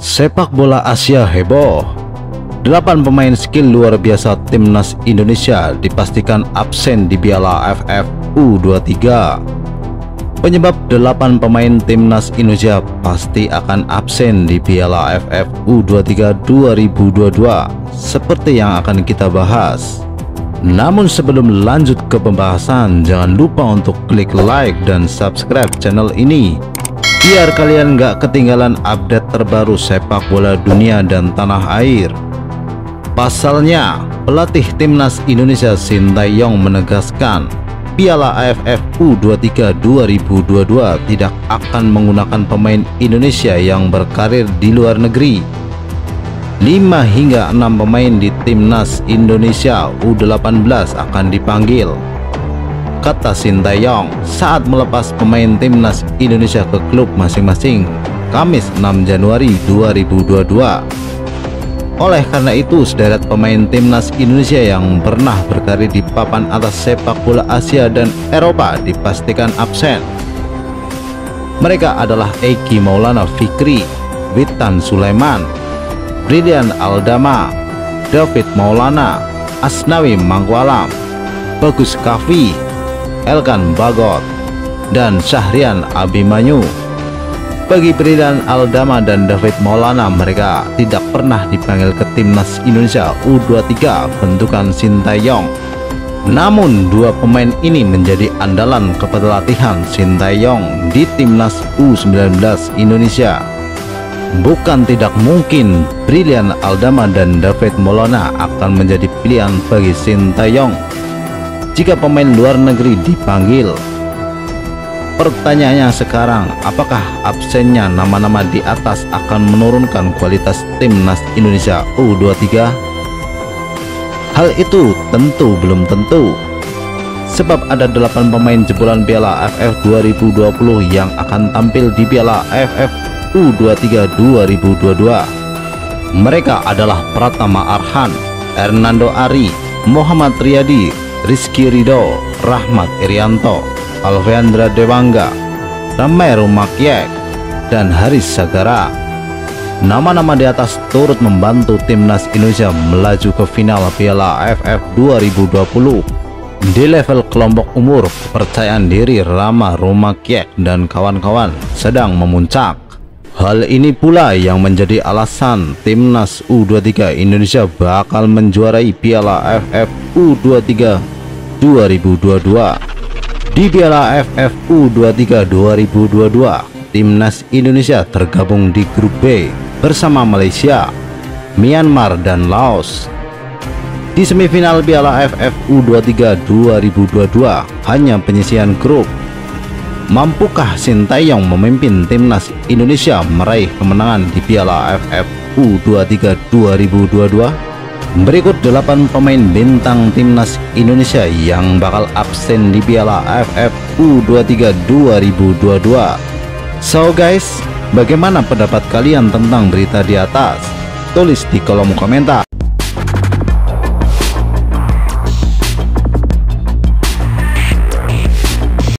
Sepak bola Asia heboh. 8 pemain skill luar biasa timnas Indonesia dipastikan absen di Piala AFF U23. Penyebab 8 pemain timnas Indonesia pasti akan absen di Piala AFF U23 2022 seperti yang akan kita bahas. Namun sebelum lanjut ke pembahasan, jangan lupa untuk klik like dan subscribe channel ini biar kalian gak ketinggalan update terbaru sepak bola dunia dan tanah air. Pasalnya, pelatih timnas Indonesia Sintayong menegaskan Piala AFF U23 2022 tidak akan menggunakan pemain Indonesia yang berkarir di luar negeri. 5 hingga 6 pemain di timnas Indonesia U18 akan dipanggil, kata Sintayong saat melepas pemain timnas Indonesia ke klub masing-masing Kamis 6 Januari 2022. Oleh karena itu, sederet pemain timnas Indonesia yang pernah berkarir di papan atas sepak bola Asia dan Eropa dipastikan absen. Mereka adalah Eki Maulana Fikri, Witan Sulaiman, Brilian Aldama, David Maulana, Asnawi Mangkualam, Bagus Kavi, Elkan Bagot, dan Syahrian Abimanyu. Bagi Brilian Aldama dan David Maulana, mereka tidak pernah dipanggil ke timnas Indonesia U23 bentukan Sintayong. Namun dua pemain ini menjadi andalan kepelatihan Sintayong di timnas U19 Indonesia. Bukan tidak mungkin Brilian Aldama dan David Maulana akan menjadi pilihan bagi Sintayong jika pemain luar negeri dipanggil. Pertanyaannya sekarang, apakah absennya nama-nama di atas akan menurunkan kualitas timnas Indonesia U23? Hal itu tentu belum tentu, sebab ada 8 pemain jebolan Piala AFF 2020 yang akan tampil di Piala AFF U23 2022. Mereka adalah Pratama Arhan, Hernando Ari, Muhammad Riyadi, Rizky Ridho, Rahmat Irianto, Alvendra Dewangga, Ramai Rumakyek, dan Haris Sagara. Nama-nama di atas turut membantu timnas Indonesia melaju ke final Piala AFF 2020. Di level kelompok umur, kepercayaan diri Rama Rumakyek dan kawan-kawan sedang memuncak. Hal ini pula yang menjadi alasan timnas U23 Indonesia bakal menjuarai Piala AFF U23 2022. Di Piala AFF U23 2022, timnas Indonesia tergabung di grup B bersama Malaysia, Myanmar, dan Laos. Di semifinal Piala AFF U23 2022 hanya penyisihan grup. Mampukah Sintayong memimpin timnas Indonesia meraih kemenangan di Piala AFF U23 2022? Berikut 8 pemain bintang timnas Indonesia yang bakal absen di Piala AFF U23 2022. So guys, bagaimana pendapat kalian tentang berita di atas? Tulis di kolom komentar.